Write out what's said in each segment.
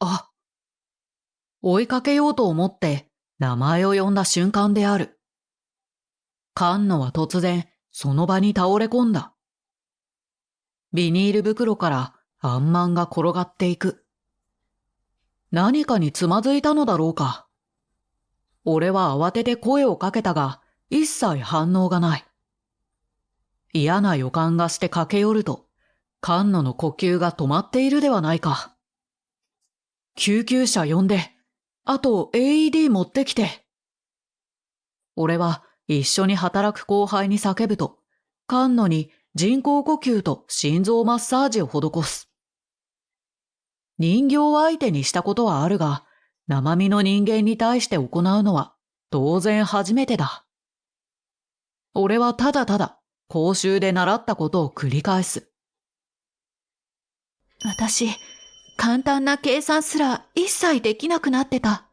あ、追いかけようと思って名前を呼んだ瞬間である。菅野は突然その場に倒れ込んだ。ビニール袋からあんまんが転がっていく。何かにつまずいたのだろうか。俺は慌てて声をかけたが、一切反応がない。嫌な予感がして駆け寄ると、菅野の呼吸が止まっているではないか。救急車呼んで、あと AED 持ってきて。俺は一緒に働く後輩に叫ぶと、菅野に人工呼吸と心臓マッサージを施す。人形を相手にしたことはあるが、生身の人間に対して行うのは当然初めてだ。俺はただただ講習で習ったことを繰り返す。私、簡単な計算すら一切できなくなってた。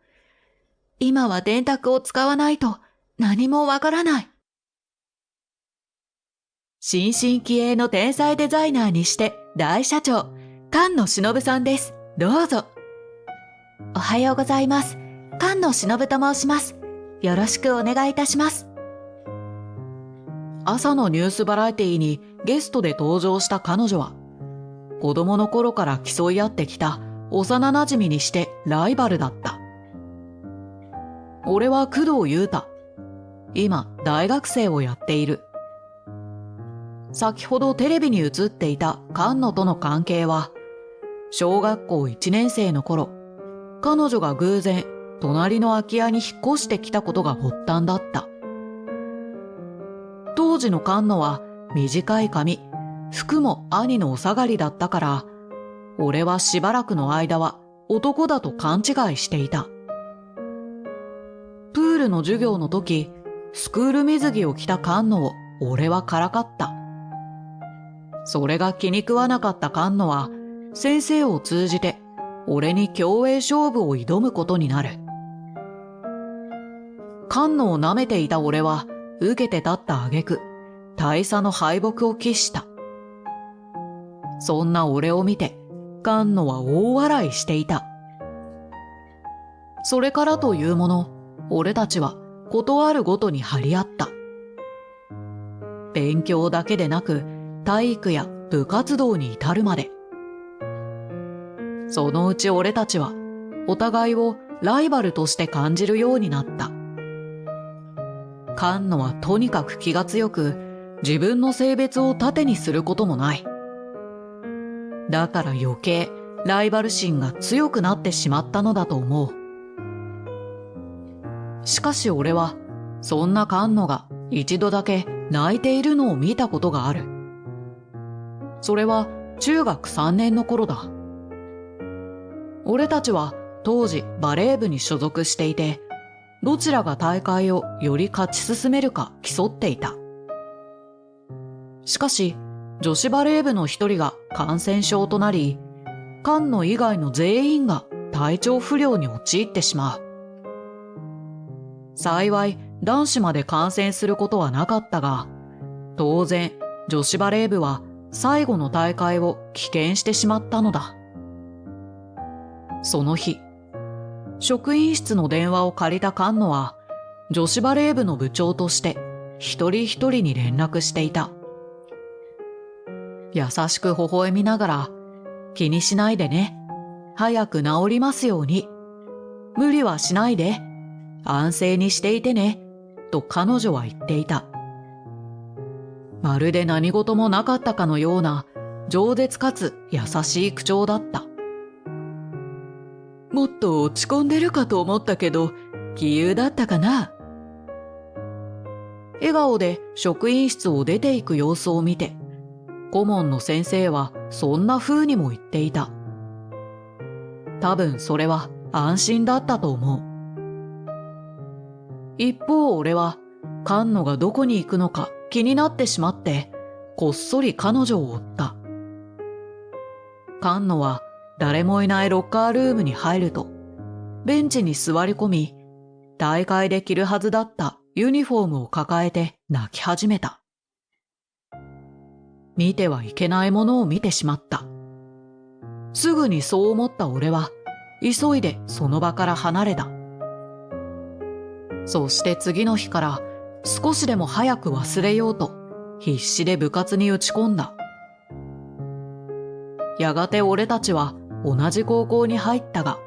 今は電卓を使わないと何もわからない。新進気鋭の天才デザイナーにして大社長、菅野忍さんです。どうぞ。おはようございます。菅野忍と申します。よろしくお願いいたします。朝のニュースバラエティにゲストで登場した彼女は、子供の頃から競い合ってきた幼馴染にしてライバルだった。俺は工藤優太。今、大学生をやっている。先ほどテレビに映っていた菅野との関係は、小学校1年生の頃、彼女が偶然隣の空き家に引っ越してきたことが発端だった。当時の菅野は短い髪、服も兄のお下がりだったから、俺はしばらくの間は男だと勘違いしていた。プールの授業の時、スクール水着を着た菅野を俺はからかった。それが気に食わなかった菅野は、先生を通じて俺に競泳勝負を挑むことになる。菅野を舐めていた俺は、受けて立った挙句、大差の敗北を喫した。そんな俺を見て、菅野は大笑いしていた。それからというもの、俺たちはことあるごとに張り合った。勉強だけでなく、体育や部活動に至るまで。そのうち俺たちは、お互いをライバルとして感じるようになった。菅野はとにかく気が強く、自分の性別を盾にすることもない。だから余計ライバル心が強くなってしまったのだと思う。しかし俺は、そんな菅野が一度だけ泣いているのを見たことがある。それは中学3年の頃だ。俺たちは当時バレー部に所属していて、どちらが大会をより勝ち進めるか競っていた。しかし、女子バレー部の一人が感染症となり、菅野以外の全員が体調不良に陥ってしまう。幸い、男子まで感染することはなかったが、当然、女子バレー部は最後の大会を棄権してしまったのだ。その日、職員室の電話を借りた菅野は、女子バレー部の部長として一人一人に連絡していた。優しく微笑みながら、気にしないでね。早く治りますように。無理はしないで。安静にしていてね。と彼女は言っていた。まるで何事もなかったかのような、饒舌かつ優しい口調だった。もっと落ち込んでるかと思ったけど、杞憂だったかな。笑顔で職員室を出ていく様子を見て、顧問の先生はそんな風にも言っていた。多分それは安心だったと思う。一方俺は菅野がどこに行くのか気になってしまって、こっそり彼女を追った。菅野は誰もいないロッカールームに入ると、ベンチに座り込み、大会で着るはずだったユニフォームを抱えて泣き始めた。見てはいけないものを見てしまった。すぐにそう思った俺は、急いでその場から離れた。そして次の日から少しでも早く忘れようと必死で部活に打ち込んだ。やがて俺たちは同じ高校に入ったが、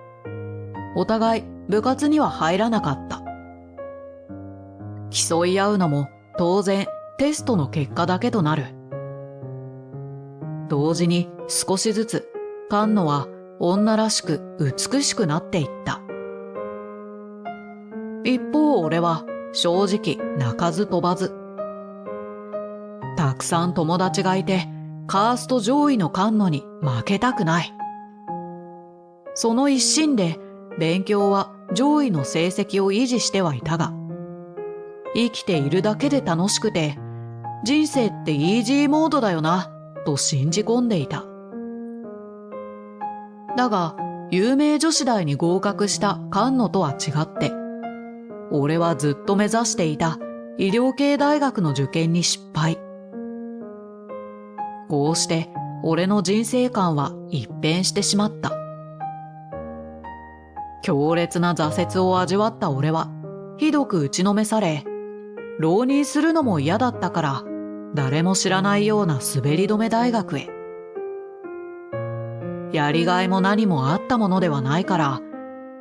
お互い部活には入らなかった。競い合うのも当然テストの結果だけとなる。同時に少しずつ菅野は女らしく美しくなっていった。一方俺は正直鳴かず飛ばず。たくさん友達がいてカースト上位の菅野に負けたくない。その一心で勉強は上位の成績を維持してはいたが、生きているだけで楽しくて、人生ってイージーモードだよな、と信じ込んでいた。だが、有名女子大に合格した菅野とは違って、俺はずっと目指していた医療系大学の受験に失敗。こうして俺の人生観は一変してしまった。強烈な挫折を味わった俺はひどく打ちのめされ、浪人するのも嫌だったから誰も知らないような滑り止め大学へ。やりがいも何もあったものではないから、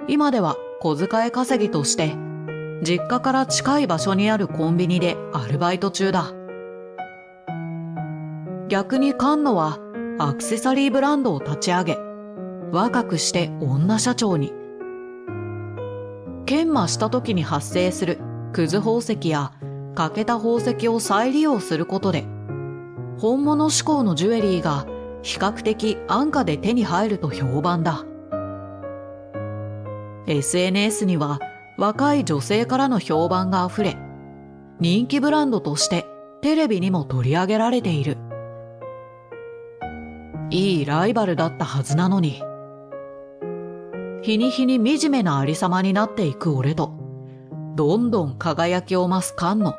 今では小遣い稼ぎとして実家から近い場所にあるコンビニでアルバイト中だ。逆に菅野はアクセサリーブランドを立ち上げ、若くして女社長に。研磨した時に発生するくず宝石や欠けた宝石を再利用することで、本物志向のジュエリーが比較的安価で手に入ると評判だ。SNS には若い女性からの評判があふれ、人気ブランドとしてテレビにも取り上げられている。いいライバルだったはずなのに、日に日に惨めなありさまになっていく俺と、どんどん輝きを増す菅野。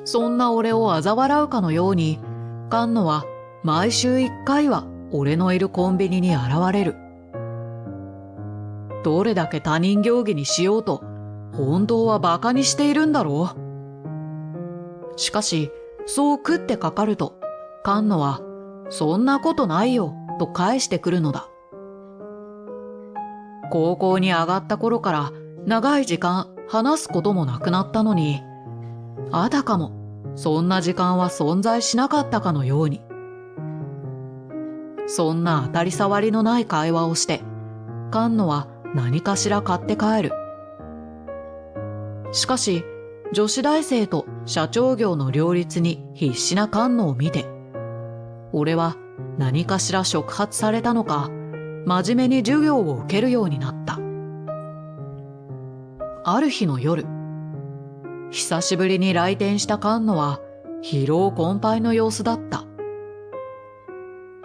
そんな俺を嘲笑うかのように、菅野は毎週1回は俺のいるコンビニに現れる。どれだけ他人行儀にしようと、本当は馬鹿にしているんだろう。しかし、そう食ってかかると、菅野は、そんなことないよ、と返してくるのだ。高校に上がった頃から長い時間話すこともなくなったのに、あたかもそんな時間は存在しなかったかのように。そんな当たり障りのない会話をして、菅野は何かしら買って帰る。しかし、女子大生と社長業の両立に必死な菅野を見て、俺は何かしら触発されたのか、真面目に授業を受けるようになった。ある日の夜、久しぶりに来店した菅野は疲労困憊の様子だった。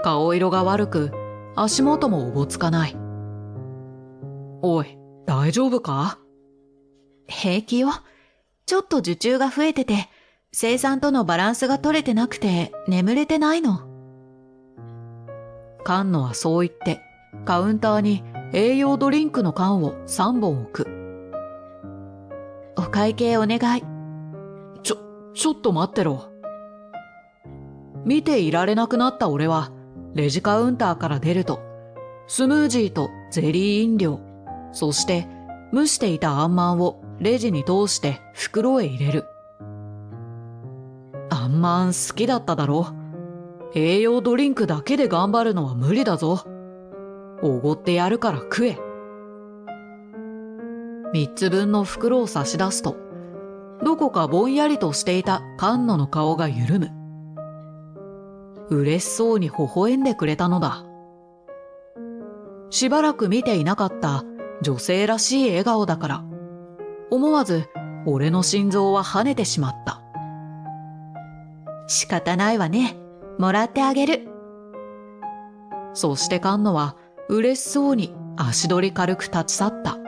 顔色が悪く、足元もおぼつかない。おい、大丈夫か？平気よ。ちょっと受注が増えてて、生産とのバランスが取れてなくて眠れてないの。菅野はそう言って、カウンターに栄養ドリンクの缶を3本置く。お会計お願い。ちょっと待ってろ。見ていられなくなった俺は、レジカウンターから出ると、スムージーとゼリー飲料、そして蒸していたあんまんをレジに通して袋へ入れる。あんまん好きだっただろ。栄養ドリンクだけで頑張るのは無理だぞ。おごってやるから食え。3つ分の袋を差し出すと、どこかぼんやりとしていた菅野の顔が緩む。嬉しそうに微笑んでくれたのだ。しばらく見ていなかった女性らしい笑顔だから、思わず俺の心臓は跳ねてしまった。仕方ないわね。もらってあげる。そして菅野は嬉しそうに足取り軽く立ち去った。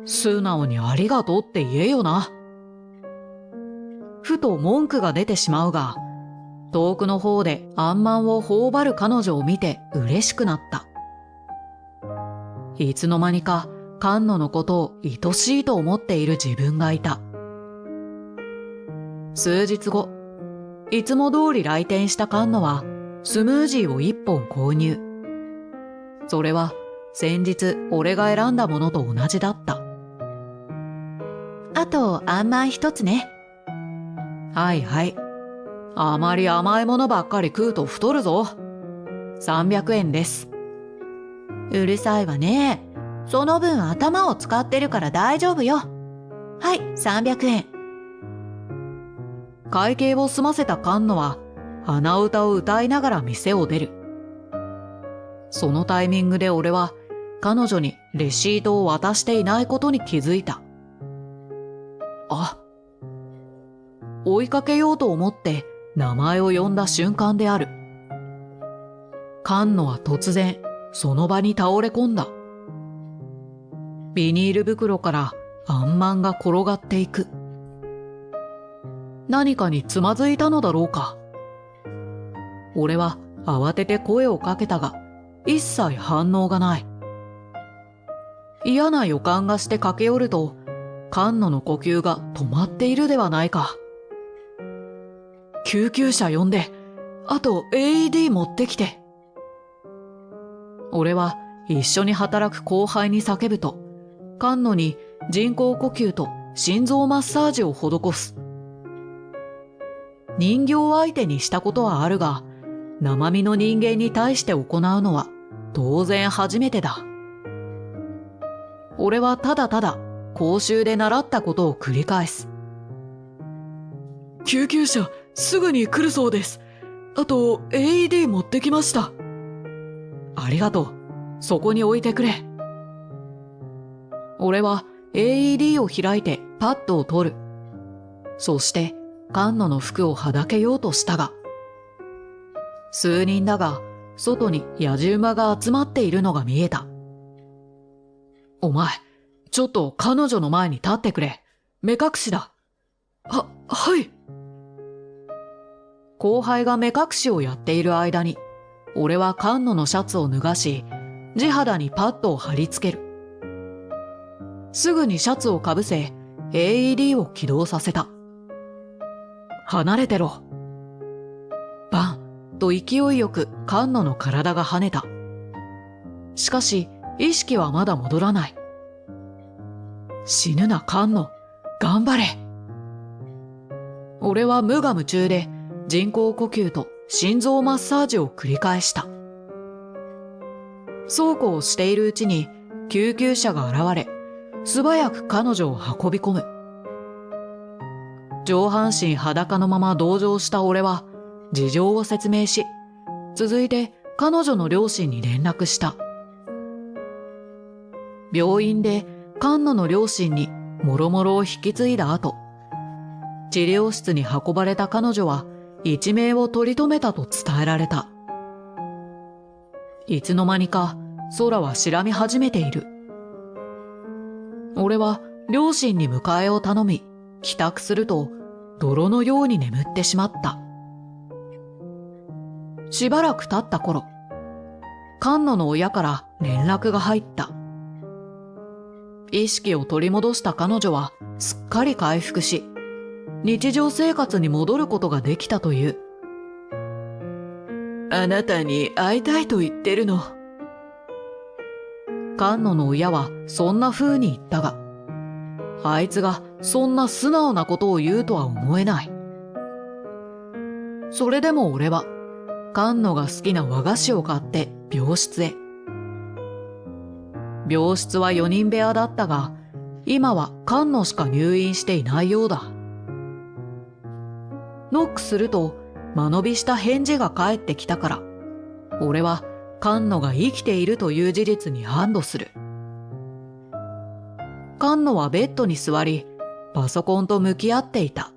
素直にありがとうって言えよな。ふと文句が出てしまうが、遠くの方であんまんを頬張る彼女を見て嬉しくなった。いつの間にか菅野のことを愛しいと思っている自分がいた。数日後、いつも通り来店した菅野はスムージーを1本購入。それは先日俺が選んだものと同じだった。あと、あんまん一つね。はいはい。あまり甘いものばっかり食うと太るぞ。300円です。うるさいわね。その分頭を使ってるから大丈夫よ。はい、300円。会計を済ませた菅野は鼻歌を歌いながら店を出る。そのタイミングで俺は彼女にレシートを渡していないことに気づいた。あ、追いかけようと思って名前を呼んだ瞬間である。菅野は突然その場に倒れ込んだ。ビニール袋からあんまんが転がっていく。何かにつまずいたのだろうか。俺は慌てて声をかけたが一切反応がない。嫌な予感がして駆け寄ると菅野の呼吸が止まっているではないか。救急車呼んで、あと AED 持ってきて。俺は一緒に働く後輩に叫ぶと、菅野に人工呼吸と心臓マッサージを施す。人形相手にしたことはあるが、生身の人間に対して行うのは当然初めてだ。俺はただただ講習で習ったことを繰り返す。救急車すぐに来るそうです。あと AED 持ってきました。ありがとう。そこに置いてくれ。俺は AED を開いてパッドを取る。そして菅野の服をはだけようとしたが、数人だが外に野じ馬が集まっているのが見えた。お前、ちょっと彼女の前に立ってくれ。目隠しだ。はい。後輩が目隠しをやっている間に、俺は菅野のシャツを脱がし、地肌にパッドを貼り付ける。すぐにシャツをかぶせ、AED を起動させた。離れてろ。バンと勢いよく菅野の体が跳ねた。しかし、意識はまだ戻らない。死ぬな菅野、頑張れ。俺は無我夢中で人工呼吸と心臓マッサージを繰り返した。そうこうしているうちに救急車が現れ、素早く彼女を運び込む。上半身裸のまま同乗した俺は事情を説明し、続いて彼女の両親に連絡した。病院で菅野の両親にもろもろを引き継いだ後、治療室に運ばれた彼女は一命を取り留めたと伝えられた。いつの間にか空は白み始めている。俺は両親に迎えを頼み、帰宅すると泥のように眠ってしまった。しばらく経った頃、菅野の親から連絡が入った。意識を取り戻した彼女はすっかり回復し、日常生活に戻ることができたという。あなたに会いたいと言ってるの。菅野の親はそんな風に言ったが、あいつがそんな素直なことを言うとは思えない。それでも俺は菅野が好きな和菓子を買って病室へ。病室は4人部屋だったが、今は菅野しか入院していないようだ。ノックすると間延びした返事が返ってきたから、俺は菅野が生きているという事実に安堵する。菅野はベッドに座り、パソコンと向き合っていた。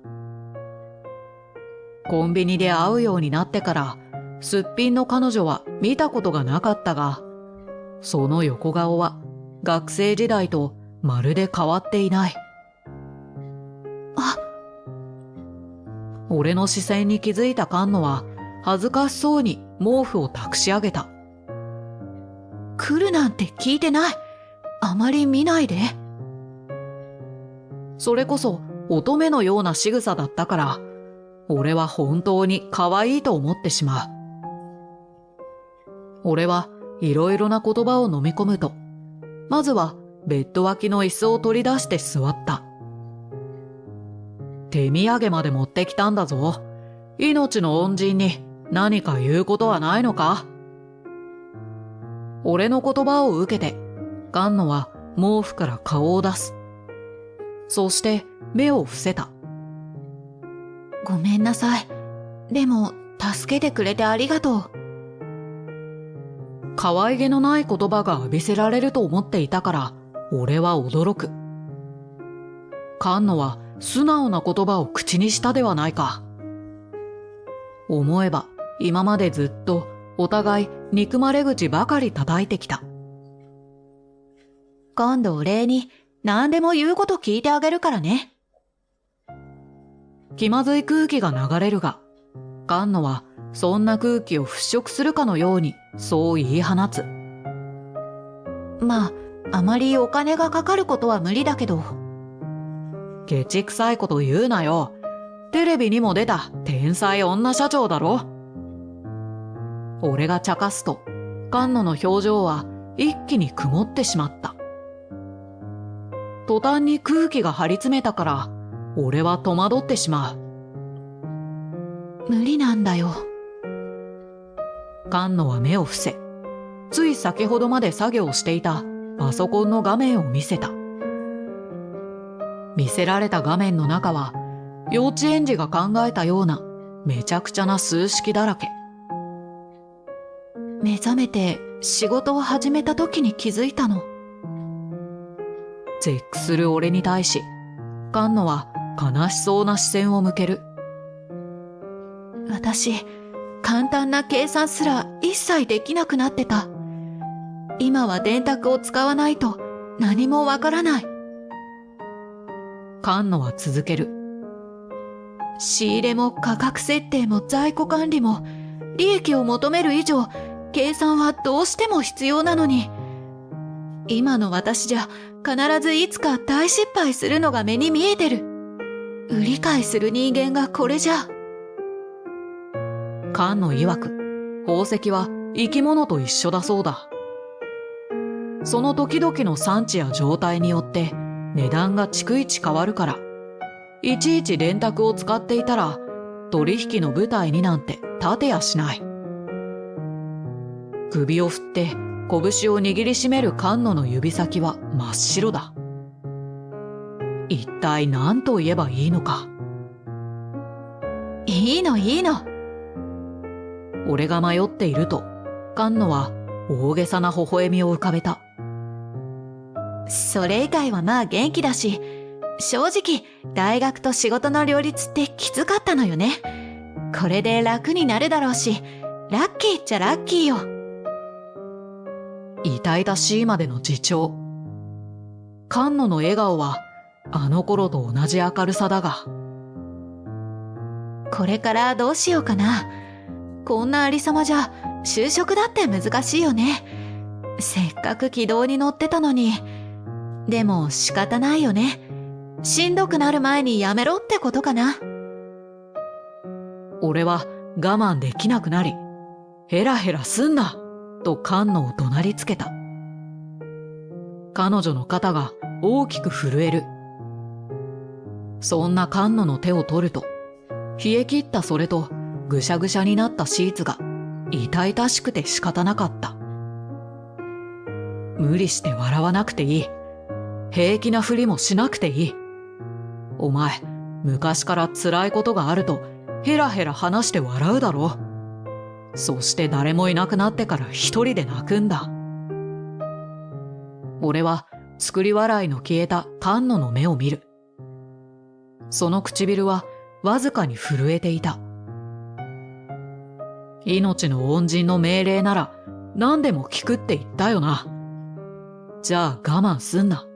コンビニで会うようになってから、すっぴんの彼女は見たことがなかったが、その横顔は学生時代とまるで変わっていない。俺の視線に気づいた菅野は恥ずかしそうに毛布を託し上げた。来るなんて聞いてない。あまり見ないで。それこそ乙女のような仕草だったから、俺は本当に可愛いと思ってしまう。俺はいろいろな言葉を飲み込むと、まずはベッド脇の椅子を取り出して座った。手土産まで持ってきたんだぞ。命の恩人に何か言うことはないのか？俺の言葉を受けて、菅野は毛布から顔を出す。そして目を伏せた。ごめんなさい。でも、助けてくれてありがとう。可愛げのない言葉が浴びせられると思っていたから、俺は驚く。菅野は素直な言葉を口にしたではないか。思えば、今までずっとお互い憎まれ口ばかり叩いてきた。今度お礼に何でも言うこと聞いてあげるからね。気まずい空気が流れるが、菅野はそんな空気を払拭するかのようにそう言い放つ。まあ、あまりお金がかかることは無理だけど。ケチくさいこと言うなよ。テレビにも出た天才女社長だろ。俺が茶化すと、菅野の表情は一気に曇ってしまった。途端に空気が張り詰めたから、俺は戸惑ってしまう。無理なんだよ。菅野は目を伏せ、つい先ほどまで作業をしていたパソコンの画面を見せた。見せられた画面の中は、幼稚園児が考えたようなめちゃくちゃな数式だらけ。目覚めて仕事を始めた時に気づいたの。絶句する俺に対し、菅野は悲しそうな視線を向ける。私、簡単な計算すら一切できなくなってた。今は電卓を使わないと何もわからない。菅野は続ける。仕入れも価格設定も在庫管理も利益を求める以上、計算はどうしても必要なのに、今の私じゃ必ずいつか大失敗するのが目に見えてる。売り買いする人間がこれじゃ。菅野曰く、宝石は生き物と一緒だそうだ。その時々の産地や状態によって値段が逐一変わるから、いちいち電卓を使っていたら取引の舞台になんて立てやしない。首を振って拳を握りしめる菅野の指先は真っ白だ。一体何と言えばいいのか。いいのいいの。俺が迷っていると、菅野は大げさな微笑みを浮かべた。それ以外はまあ元気だし、正直大学と仕事の両立ってきつかったのよね。これで楽になるだろうし、ラッキーっちゃラッキーよ。痛々しいまでの自重。菅野の笑顔はあの頃と同じ明るさだが。これからどうしようかな。こんなありさまじゃ就職だって難しいよね。せっかく軌道に乗ってたのに。でも仕方ないよね。しんどくなる前にやめろってことかな。俺は我慢できなくなり、ヘラヘラすんなと菅野を怒鳴りつけた。彼女の肩が大きく震える。そんな菅野の手を取ると、冷え切ったそれとぐしゃぐしゃになったシーツが痛々しくて仕方なかった。無理して笑わなくていい。平気なふりもしなくていい。お前、昔から辛いことがあるとヘラヘラ話して笑うだろ。そして誰もいなくなってから一人で泣くんだ。俺は作り笑いの消えた菅野の目を見る。その唇はわずかに震えていた。命の恩人の命令なら何でも聞くって言ったよな。じゃあ我慢すんな。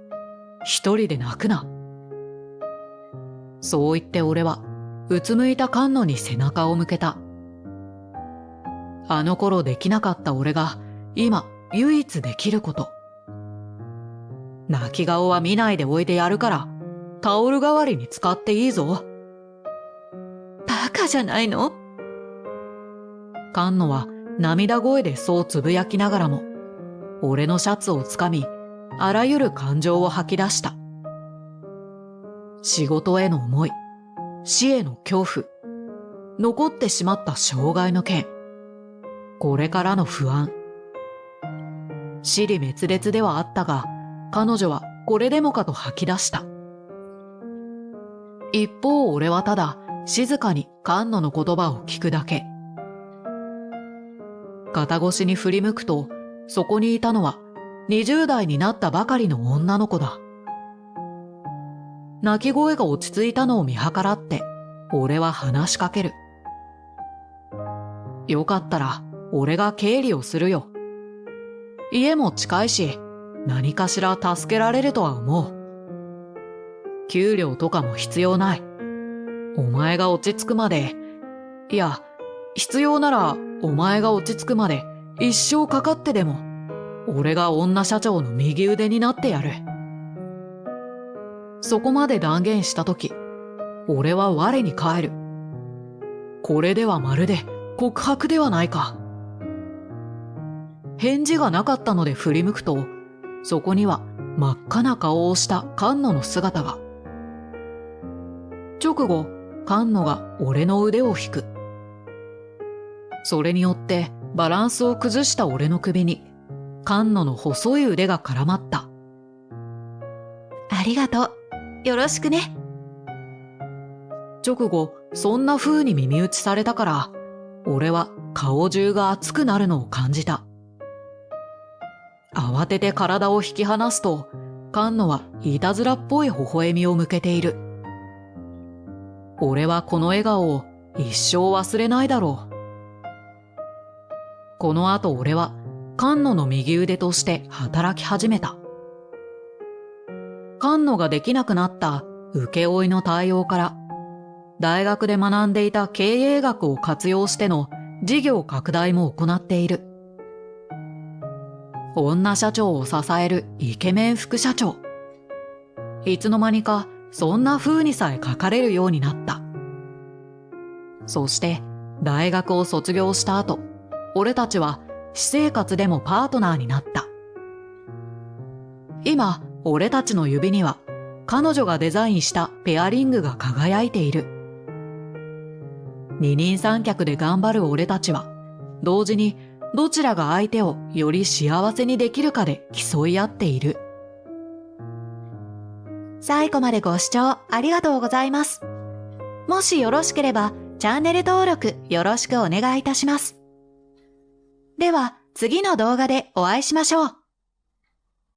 一人で泣くな。そう言って俺はうつむいた菅野に背中を向けた。あの頃できなかった俺が今唯一できること。泣き顔は見ないでおいてやるからタオル代わりに使っていいぞ。バカじゃないの？菅野は涙声でそうつぶやきながらも、俺のシャツをつかみ、あらゆる感情を吐き出した。仕事への思い、死への恐怖、残ってしまった障害の件、これからの不安。支離滅裂ではあったが、彼女はこれでもかと吐き出した。一方俺はただ静かに菅野の言葉を聞くだけ。肩越しに振り向くと、そこにいたのは20代になったばかりの女の子だ。泣き声が落ち着いたのを見計らって、俺は話しかける。よかったら俺が経理をするよ。家も近いし、何かしら助けられるとは思う。給料とかも必要ない。お前が落ち着くまで、いや、必要ならお前が落ち着くまで一生かかってでも、俺が女社長の右腕になってやる。そこまで断言したとき、俺は我に返る。これではまるで告白ではないか。返事がなかったので振り向くと、そこには真っ赤な顔をした菅野の姿が。直後、菅野が俺の腕を引く。それによってバランスを崩した俺の首に、菅野の細い腕が絡まった。ありがとう。よろしくね。直後、そんな風に耳打ちされたから、俺は顔中が熱くなるのを感じた。慌てて体を引き離すと、菅野はいたずらっぽい微笑みを向けている。俺はこの笑顔を一生忘れないだろう。この後俺は菅野の右腕として働き始めた。菅野ができなくなった請負の対応から、大学で学んでいた経営学を活用しての事業拡大も行っている。女社長を支えるイケメン副社長。いつの間にかそんな風にさえ書かれるようになった。そして大学を卒業した後、俺たちは私生活でもパートナーになった。今、俺たちの指には彼女がデザインしたペアリングが輝いている。二人三脚で頑張る俺たちは、同時にどちらが相手をより幸せにできるかで競い合っている。最後までご視聴ありがとうございます。もしよろしければチャンネル登録よろしくお願いいたします。では次の動画でお会いしましょう。